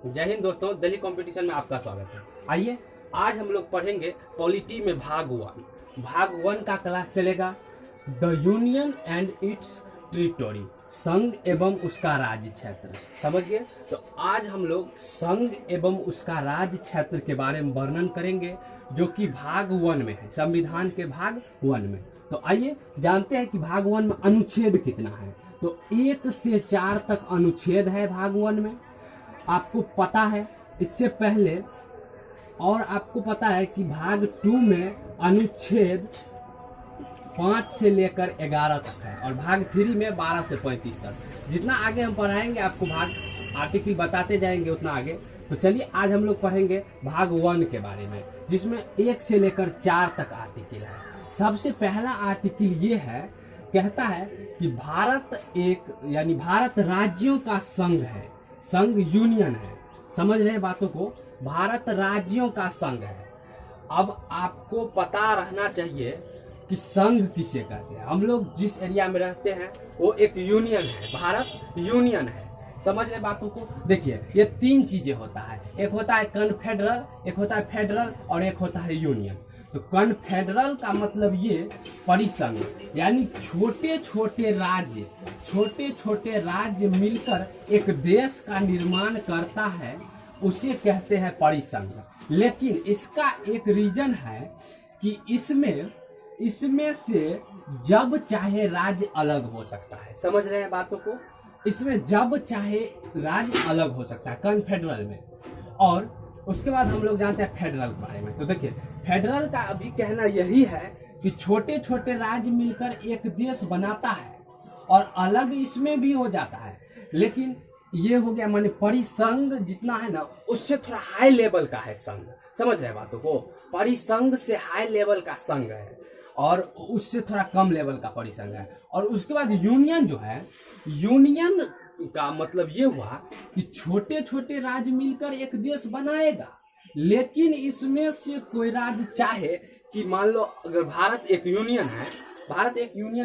जय हिंद दोस्तों, दिल्ली कंपटीशन में आपका स्वागत है। आइए आज हम लोग पढ़ेंगे पॉलिटी में भाग वन का क्लास चलेगा the union and it's territory, संघ एवं उसका राज्य क्षेत्र। समझ गए? तो आज हम लोग संघ एवं उसका राज्य क्षेत्र के बारे में वर्णन करेंगे जो कि भाग 1 में है, संविधान के भाग 1 में। तो आइए जानते हैं कि भाग 1 में अनुच्छेद कितना है। तो 1 से 4 तक अनुच्छेद है भाग 1 में, आपको पता है। इससे पहले और आपको पता है कि भाग 2 में अनुच्छेद 5 से लेकर 11 तक है और भाग 3 में 12 से 35 तक। जितना आगे हम पढ़ाएंगे आपको भाग आर्टिकल बताते जाएंगे उतना आगे। तो चलिए आज हम लोग पढ़ेंगे भाग 1 के बारे में, जिसमें 1 से लेकर 4 तक आर्टिकल है। सबसे पहला आर्टिकल ये है, कहता है कि भारत एक यानी भारत राज्यों का संघ है, संघ यूनियन है। समझ रहे हैं बातों को? भारत राज्यों का संघ है। अब आपको पता रहना चाहिए कि संघ किसे कहते हैं। हम लोग जिस एरिया में रहते हैं वो एक यूनियन है, भारत यूनियन है। समझ रहे बातों को? देखिए ये 3 चीजें होता है, एक होता है कन्फेडरल, एक होता है फेडरल और एक होता है यूनियन। तो कन्फेडरल का मतलब ये परिसंघ, यानी छोटे छोटे राज्य मिलकर एक देश का निर्माण करता है, उसे कहते हैं परिसंघ। लेकिन इसका एक रीजन है कि इसमें से जब चाहे राज्य अलग हो सकता है। समझ रहे हैं बातों को? इसमें जब चाहे राज्य अलग हो सकता है कन्फेडरल में। और उसके बाद हम लोग जानते हैं फेडरल के बारे में। तो देखिए फेडरल का अभी कहना यही है कि छोटे छोटे राज्य मिलकर एक देश बनाता है और अलग इसमें भी हो जाता है। लेकिन ये हो गया माने परिसंघ जितना है ना उससे थोड़ा हाई लेवल का है संघ। समझ रहे बातों को? परिसंघ से हाई लेवल का संघ है और उससे थोड़ा कम लेवल का परिसंघ है। और उसके बाद यूनियन जो है, यूनियन का मतलब ये हुआ कि छोटे छोटे राज्य मिलकर एक देश बनाएगा, लेकिन इसमें से कोई राज्य चाहे कि मान लो अगर भारत एक यूनियन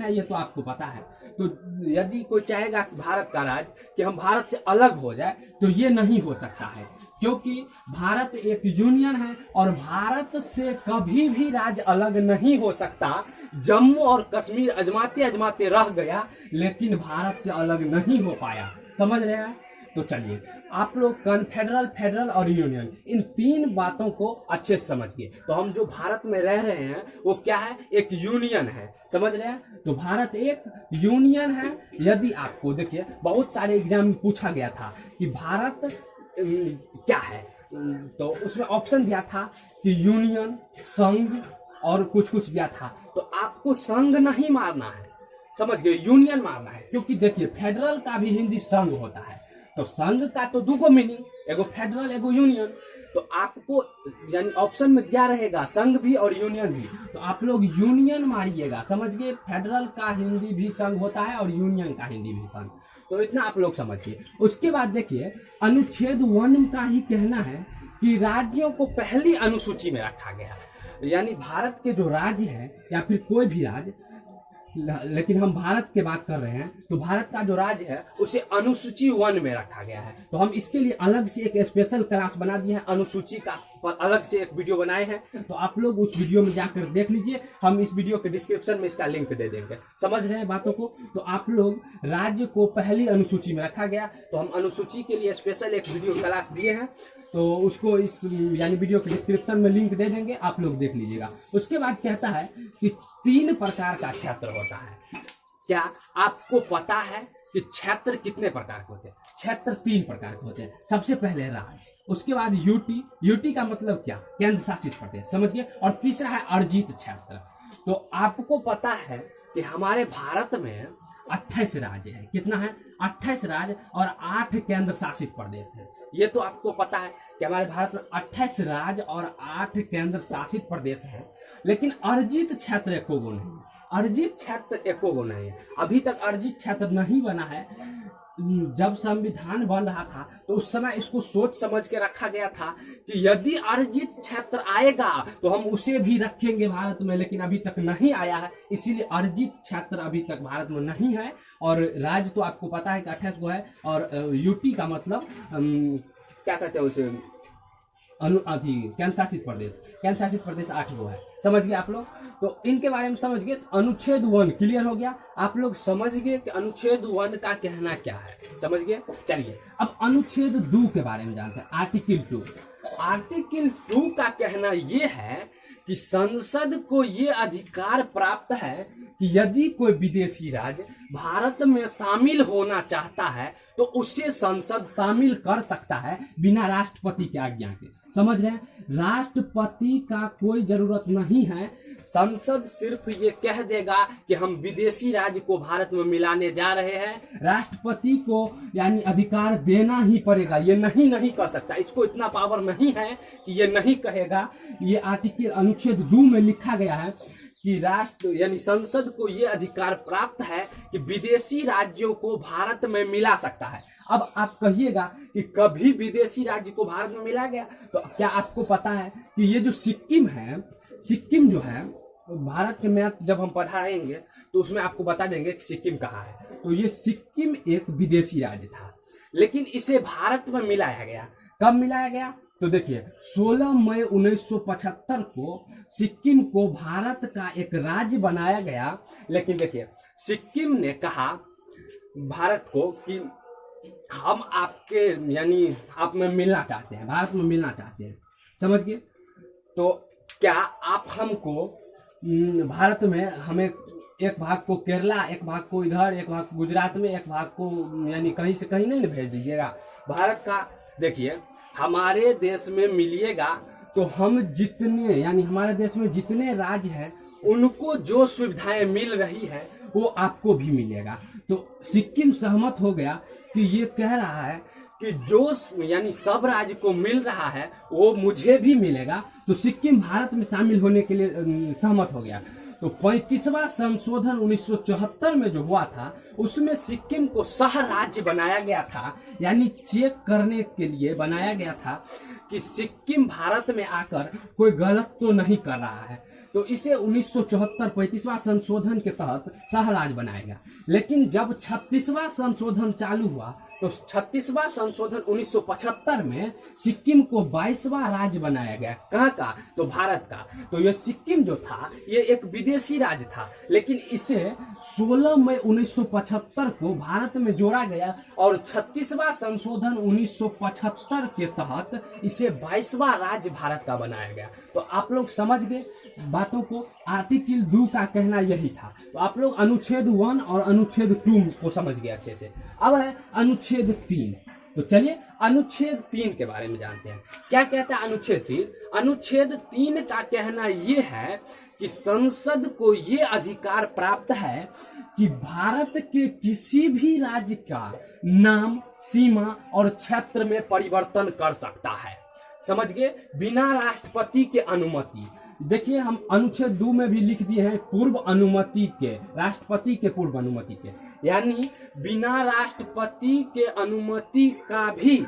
है, ये तो आपको पता है। तो यदि कोई चाहेगा कि भारत का राज्य कि हम भारत से अलग हो जाए, तो ये नहीं हो सकता है, क्योंकि भारत एक यूनियन है और भारत से कभी भी राज्य अलग नहीं हो सकता। जम्मू और कश्मीर अजमाते अजमाते रह गया, लेकिन भारत से अलग नहीं हो पाया। समझ रहे हैं? तो चलिए आप लोग कन्फेडरल, फेडरल और यूनियन, इन 3 बातों को अच्छे से समझिए। तो हम जो भारत में रह रहे हैं वो क्या है? एक यूनियन है। समझ रहे हैं? तो भारत एक यूनियन है। यदि आपको देखिए बहुत सारे एग्जाम में पूछा गया था कि भारत क्या है, तो उसमें ऑप्शन दिया था कि यूनियन, संघ और कुछ दिया था। तो आपको संघ नहीं मारना है, समझ गए? यूनियन मारना है। क्योंकि देखिए फेडरल का भी हिंदी संघ होता है, तो संघ का तो 2 मीनिंग, एगो फेडरल एगो यूनियन। तो आपको यानी ऑप्शन में दिया रहेगा संघ भी और यूनियन भी, तो आप लोग यूनियन मारिएगा। समझ गए? फेडरल का हिंदी भी संघ होता है और यूनियन का हिंदी भी संघ। तो इतना आप लोग समझिए। उसके बाद देखिए अनुच्छेद 1 का ही कहना है कि राज्यों को पहली अनुसूची में रखा गया, यानी भारत के जो राज्य है या फिर कोई भी राज्य, लेकिन हम भारत की बात कर रहे हैं, तो भारत का जो राज्य है उसे अनुसूची 1 में रखा गया है। तो हम इसके लिए अलग से एक स्पेशल क्लास बना दिए हैं, अनुसूची का पर अलग से एक वीडियो बनाए हैं। तो आप लोग उस वीडियो में जाकर देख लीजिए, हम इस वीडियो के डिस्क्रिप्शन में इसका लिंक दे देंगे। समझ रहे हैं बातों को? तो आप लोग राज्य को पहली अनुसूची में रखा गया, तो हम अनुसूची के लिए स्पेशल एक वीडियो क्लास दिए हैं, तो उसको इस यानी वीडियो के डिस्क्रिप्शन में लिंक दे देंगे, आप लोग देख लीजिएगा। उसके बाद कहता है कि 3 प्रकार का क्षेत्र होता है। क्या आपको पता है कि क्षेत्र कितने प्रकार के होते हैं? क्षेत्र 3 प्रकार के होते हैं। सबसे पहले राज्य, उसके बाद यूटी का मतलब क्या? केंद्र शासित प्रदेश। समझिए? और तीसरा है अर्जित क्षेत्र। तो आपको पता है कि हमारे भारत में 28 राज्य है। कितना है? 28 राज्य और 8 केंद्र शासित प्रदेश है। ये तो आपको पता है कि हमारे भारत में 28 राज्य और 8 केंद्र शासित प्रदेश है, लेकिन अर्जित क्षेत्र एको गो नहीं है। अर्जित क्षेत्र एको गो नहीं है। अभी तक अर्जित क्षेत्र नहीं बना है। जब संविधान बन रहा था तो उस समय इसको सोच समझ के रखा गया था कि यदि अर्जित क्षेत्र आएगा तो हम उसे भी रखेंगे भारत में, लेकिन अभी तक नहीं आया है, इसीलिए अर्जित क्षेत्र अभी तक भारत में नहीं है। और राज्य तो आपको पता है कि 28 गो है, और यूटी का मतलब क्या कहते हैं उसे, केंद्र शासित प्रदेश 8 गो है। समझ गए आप लोग? तो इनके बारे में समझ गए। अनुच्छेद 1 क्लियर हो गया, आप लोग समझ गए कि अनुच्छेद 1 का कहना क्या है, समझ गए। चलिए अब अनुच्छेद 2 के बारे में जानते हैं। आर्टिकल 2, आर्टिकल 2 का कहना यह है कि संसद को ये अधिकार प्राप्त है कि यदि कोई विदेशी राज्य भारत में शामिल होना चाहता है तो उसे संसद शामिल कर सकता है बिना राष्ट्रपति के आज्ञा के। समझ रहे हैं? राष्ट्रपति का कोई जरूरत नहीं है, संसद सिर्फ ये कह देगा कि हम विदेशी राज्य को भारत में मिलाने जा रहे हैं, राष्ट्रपति को यानी अधिकार देना ही पड़ेगा, ये नहीं कर सकता। इसको इतना पावर नहीं है कि ये नहीं कहेगा। ये आर्टिकल अनुच्छेद 2 में लिखा गया है कि राष्ट्र यानी संसद को ये अधिकार प्राप्त है कि विदेशी राज्यों को भारत में मिला सकता है। अब आप कहिएगा कि कभी विदेशी राज्य को भारत में मिला गया, तो क्या आपको पता है कि ये जो सिक्किम है, सिक्किम जो है भारत के मैप जब हम पढ़ाएंगे तो उसमें आपको बता देंगे कि सिक्किम कहाँ है। तो ये सिक्किम एक विदेशी राज्य था, लेकिन इसे भारत में मिलाया गया। कब मिलाया गया? तो देखिए 16 मई 1975 को सिक्किम को भारत का एक राज्य बनाया गया। लेकिन देखिए सिक्किम ने कहा भारत को कि हम आपके यानी आप में मिलना चाहते हैं, भारत में मिलना चाहते हैं। समझ गए? तो क्या आप हमको भारत में हमें एक भाग को केरला, एक भाग को इधर, एक भाग गुजरात में, एक भाग को यानी कहीं से कहीं नहीं भेज दीजिएगा भारत का। देखिए हमारे देश में मिलिएगा तो हम जितने यानी हमारे देश में जितने राज्य हैं उनको जो सुविधाएं मिल रही है वो आपको भी मिलेगा। तो सिक्किम सहमत हो गया कि ये कह रहा है कि जो यानी सब राज्य को मिल रहा है वो मुझे भी मिलेगा। तो सिक्किम भारत में शामिल होने के लिए सहमत हो गया। तो 35वां संशोधन 1974 में जो हुआ था उसमें सिक्किम को सह राज्य बनाया गया था, यानी चेक करने के लिए बनाया गया था कि सिक्किम भारत में आकर कोई गलत तो नहीं कर रहा है। तो इसे 1974 35वां संशोधन के तहत सह राज्य बनाया गया। लेकिन जब 36वां संशोधन चालू हुआ तो 36वां संशोधन 1975 में सिक्किम को 22वां राज्य बनाया गया। कहाँ का? तो भारत का। तो ये सिक्किम जो था ये एक विदेशी राज्य था, लेकिन इसे 16 मई 1975 को भारत में जोड़ा गया और 36वां संशोधन 1975 के तहत इसे 22वां राज्य भारत का बनाया गया। तो आप लोग समझ गए बातों को। आर्टिकल 2 का कहना यही था। तो आप लोग अनुच्छेद 1 और अनुच्छेद 2 को समझ गए अच्छे से। अब है अनुच्छेद 3। तो चलिए अनुच्छेद 3 के बारे में जानते हैं। क्या कहता है अनुच्छेद 3? अनुच्छेद 3 का कहना यह है कि संसद को यह अधिकार प्राप्त है कि भारत के किसी भी राज्य का नाम, सीमा और क्षेत्र में परिवर्तन कर सकता है। समझ गए? बिना राष्ट्रपति के अनुमति। देखिए हम अनुच्छेद 2 में भी लिख दिए हैं पूर्व अनुमति के, राष्ट्रपति के पूर्व अनुमति के, यानी बिना राष्ट्रपति के अनुमति का भी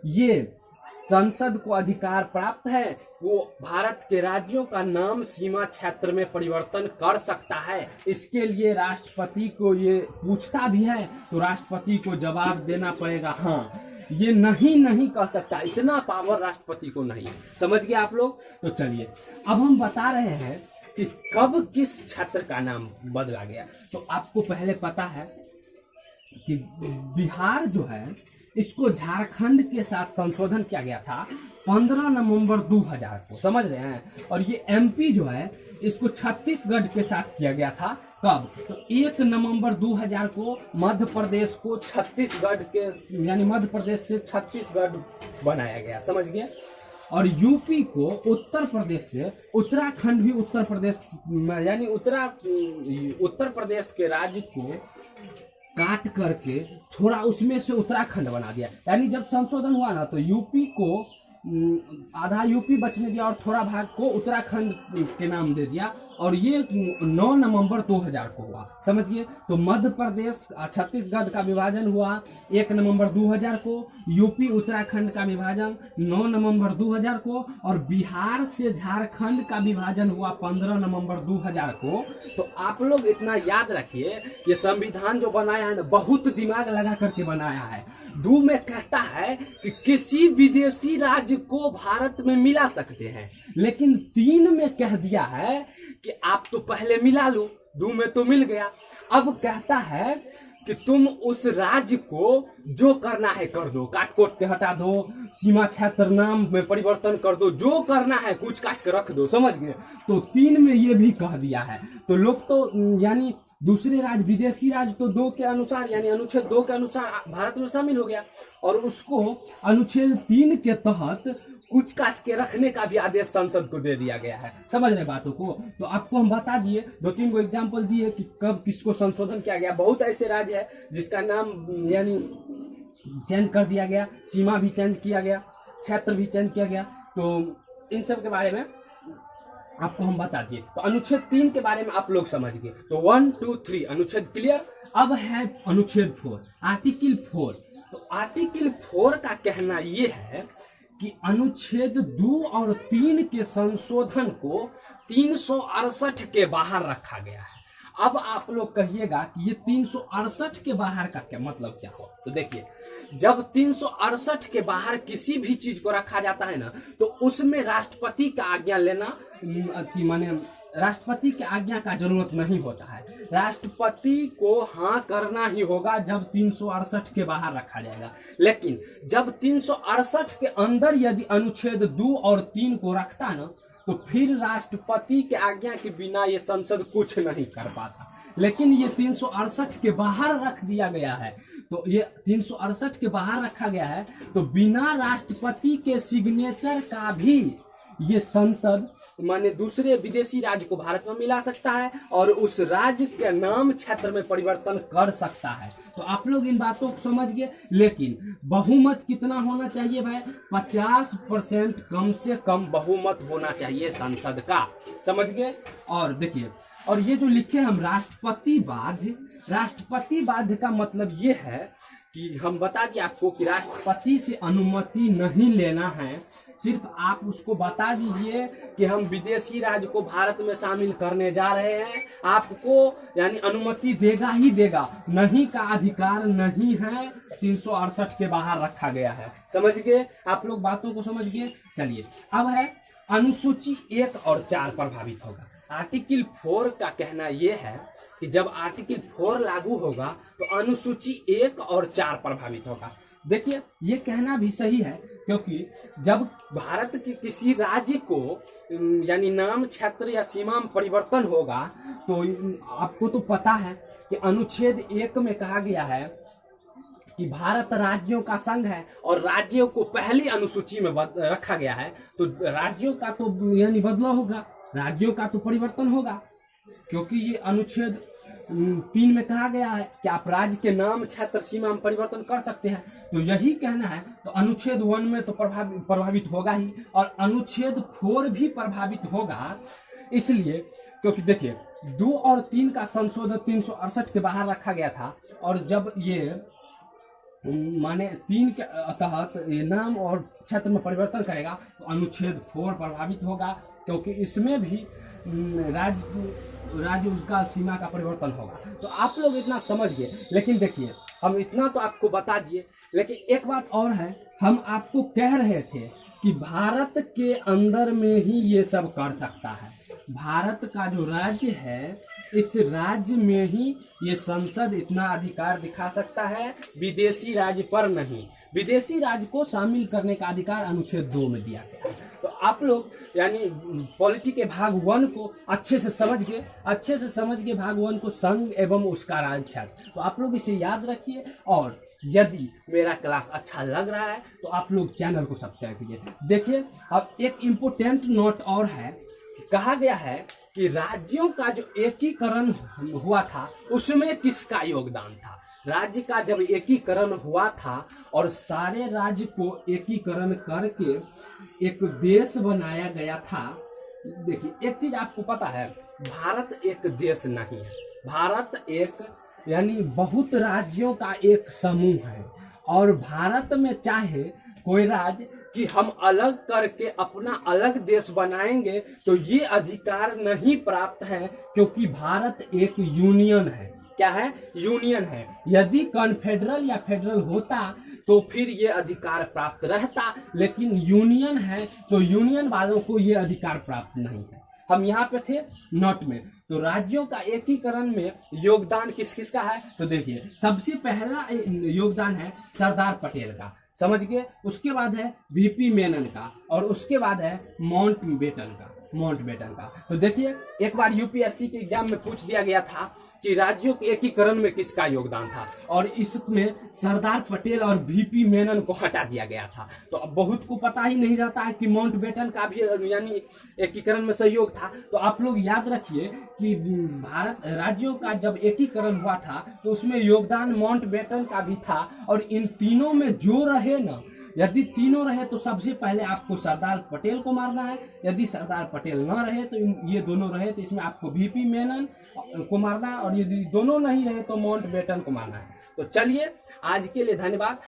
ये संसद को अधिकार प्राप्त है। वो भारत के राज्यों का नाम, सीमा, क्षेत्र में परिवर्तन कर सकता है। इसके लिए राष्ट्रपति को ये पूछता भी है तो राष्ट्रपति को जवाब देना पड़ेगा हाँ, ये नहीं कर सकता। इतना पावर राष्ट्रपति को नहीं। समझ गए आप लोग? तो चलिए अब हम बता रहे हैं कि कब किस क्षेत्र का नाम बदला गया। तो आपको पहले पता है कि बिहार जो है इसको झारखंड के साथ संशोधन किया गया था 15 नवंबर 2000 को। समझ रहे हैं? और ये एमपी जो है इसको छत्तीसगढ़ के साथ किया गया था। कब? तो 1 नवंबर 2000 को मध्य प्रदेश को छत्तीसगढ़ के यानी मध्य प्रदेश से छत्तीसगढ़ बनाया गया। समझ गए? और यूपी को उत्तर प्रदेश से उत्तराखंड भी उत्तर प्रदेश यानी उत्तर प्रदेश के राज्य को काट करके थोड़ा उसमें से उत्तराखंड बना दिया। यानी जब संशोधन हुआ ना तो यूपी को आधा यूपी बचने दिया और थोड़ा भाग को उत्तराखंड के नाम दे दिया, और ये 9 नवंबर 2000 को हुआ, समझिए। तो मध्य प्रदेश छत्तीसगढ़ का विभाजन हुआ 1 नवंबर 2000 को, यूपी उत्तराखंड का विभाजन 9 नवंबर 2000 को, और बिहार से झारखंड का विभाजन हुआ 15 नवंबर 2000 को। तो आप लोग इतना याद रखिए, ये संविधान जो बनाया है ना, बहुत दिमाग लगा करके बनाया है। 2 में कहता है कि किसी विदेशी राज्य को भारत में मिला सकते हैं, लेकिन 3 में कह दिया है कि आप तो पहले मिला लो। 2 में तो मिल गया, अब कहता है कि तुम उस राज्य को जो करना है कर दो, काट कोट के हटा दो, सीमा क्षेत्र नाम में परिवर्तन कर दो, जो करना है कुछ काट के रख दो, समझ गए। तो 3 में ये भी कह दिया है। तो लोग तो यानी दूसरे राज्य, विदेशी राज्य तो 2 के अनुसार यानी अनुच्छेद 2 के अनुसार भारत में शामिल हो गया, और उसको अनुच्छेद 3 के तहत कुछ काट के रखने का भी आदेश संसद को दे दिया गया है। समझ रहे बातों को। तो आपको हम बता दिए, 2-3 को एग्जाम्पल दिए कि कब किसको संशोधन किया गया। बहुत ऐसे राज्य है जिसका नाम यानी चेंज कर दिया गया, सीमा भी चेंज किया गया, क्षेत्र भी चेंज किया गया। तो इन सब के बारे में आपको हम बता दिए। तो अनुच्छेद 3 के बारे में आप लोग समझ गए। तो 1, 2, 3 अनुच्छेद क्लियर। अब है अनुच्छेद 4, आर्टिकल 4। तो आर्टिकल 4 का कहना यह है कि अनुच्छेद 2 और 3 के संशोधन को 368 के बाहर रखा गया है। अब आप लोग कहिएगा कि ये 368 के बाहर का क्या मतलब क्या हो। तो देखिए, जब 368 के बाहर किसी भी चीज को रखा जाता है ना, तो उसमें राष्ट्रपति का आज्ञा लेना माने राष्ट्रपति की आज्ञा का जरूरत नहीं होता है। राष्ट्रपति को हाँ करना ही होगा जब 368 के बाहर रखा जाएगा। लेकिन जब 368 के अंदर यदि अनुच्छेद 2 और 3 को रखता ना, तो फिर राष्ट्रपति के आज्ञा के बिना ये संसद कुछ नहीं कर पाता। लेकिन ये 368 के बाहर रख दिया गया है। तो ये 368 के बाहर रखा गया है, तो बिना राष्ट्रपति के सिग्नेचर का भी ये संसद माने दूसरे विदेशी राज्य को भारत में मिला सकता है, और उस राज्य के नाम क्षेत्र में परिवर्तन कर सकता है। तो आप लोग इन बातों को समझ गए। लेकिन बहुमत कितना होना चाहिए भाई? 50% कम से कम बहुमत होना चाहिए संसद का, समझ गए। और देखिए, और ये जो लिखे हम राष्ट्रपति बाध्य, राष्ट्रपति बाध्य का मतलब ये है कि हम बता दिए आपको कि राष्ट्रपति से अनुमति नहीं लेना है। सिर्फ आप उसको बता दीजिए कि हम विदेशी राज्य को भारत में शामिल करने जा रहे हैं, आपको यानी अनुमति देगा ही देगा, नहीं का अधिकार नहीं है। 368 के बाहर रखा गया है, समझ गए। आप लोग बातों को समझ गए। चलिए, अब है अनुसूची 1 और 4 प्रभावित होगा। आर्टिकल 4 का कहना यह है कि जब आर्टिकल 4 लागू होगा तो अनुसूची 1 और 4 प्रभावित होगा। देखिए, ये कहना भी सही है, क्योंकि जब भारत के किसी राज्य को यानी नाम, क्षेत्र या सीमा में परिवर्तन होगा, तो आपको तो पता है कि अनुच्छेद 1 में कहा गया है कि भारत राज्यों का संघ है, और राज्यों को पहली अनुसूची में रखा गया है। तो राज्यों का तो यानी बदलाव होगा, राज्यों का तो परिवर्तन होगा, क्योंकि ये अनुच्छेद 3 में कहा गया है कि आप राज्य के नाम, क्षेत्र, सीमा में परिवर्तन कर सकते हैं। तो यही कहना है। तो अनुच्छेद 1 में तो प्रभावित होगा ही, और अनुच्छेद 4 भी प्रभावित होगा। इसलिए क्योंकि देखिए, 2 और 3 का संशोधन 368 के बाहर रखा गया था, और जब ये माने 3 के तहत ये नाम और क्षेत्र में परिवर्तन करेगा, तो अनुच्छेद 4 प्रभावित होगा, क्योंकि इसमें भी राज्य उसका सीमा का परिवर्तन होगा। तो आप लोग इतना समझ गए। लेकिन देखिए, हम इतना तो आपको बता दिए, लेकिन एक बात और है, हम आपको कह रहे थे कि भारत के अंदर में ही ये सब कर सकता है। भारत का जो राज्य है, इस राज्य में ही ये संसद इतना अधिकार दिखा सकता है, विदेशी राज्य पर नहीं। विदेशी राज्य को शामिल करने का अधिकार अनुच्छेद 2 में दिया गया है। तो आप लोग यानी पॉलिटी के भाग 1 को अच्छे से समझ गए, भाग 1 को संघ एवं उसका राज्य क्षेत्र। तो आप लोग इसे याद रखिए, और यदि मेरा क्लास अच्छा लग रहा है तो आप लोग चैनल को सब्सक्राइब कीजिए। देखिए, अब एक इम्पोर्टेंट नोट और है, कहा गया है कि राज्यों का जो एकीकरण हुआ था उसमें किसका योगदान था। राज्य का जब एकीकरण हुआ था और सारे राज्य को एकीकरण करके एक देश बनाया गया था। देखिए एक चीज आपको पता है, भारत एक देश नहीं है, भारत एक यानी बहुत राज्यों का एक समूह है। और भारत में चाहे कोई राज्य कि हम अलग करके अपना अलग देश बनाएंगे तो ये अधिकार नहीं प्राप्त है, क्योंकि भारत एक यूनियन है। क्या है? यूनियन है। यदि कॉन्फेडरल या फेडरल होता तो फिर ये अधिकार प्राप्त रहता, लेकिन यूनियन है तो यूनियन वालों को ये अधिकार प्राप्त नहीं है। हम यहाँ पे थे नोट में, तो राज्यों का एकीकरण में योगदान किस किस का है? तो देखिए सबसे पहला योगदान है सरदार पटेल का, समझ गए। उसके बाद है वीपी मेनन का, और उसके बाद है माउंटबेटन का। तो देखिए एक बार यूपीएससी के एग्जाम में पूछ दिया गया था कि राज्यों के एकीकरण में किसका योगदान था, और इसमें सरदार पटेल और वीपी मेनन को हटा दिया गया था। तो अब बहुत को पता ही नहीं रहता है कि माउंटबेटन का भी यानी एकीकरण में सहयोग था। तो आप लोग याद रखिए कि भारत राज्यों का जब एकीकरण हुआ था तो उसमें योगदान माउंटबेटन का भी था। और इन तीनों में जो रहे ना, यदि तीनों रहे तो सबसे पहले आपको सरदार पटेल को मारना है, यदि सरदार पटेल न रहे तो ये दोनों रहे तो इसमें आपको वीपी मेनन को मारना है, और यदि दोनों नहीं रहे तो माउंटबेटन को मारना है। तो चलिए आज के लिए धन्यवाद।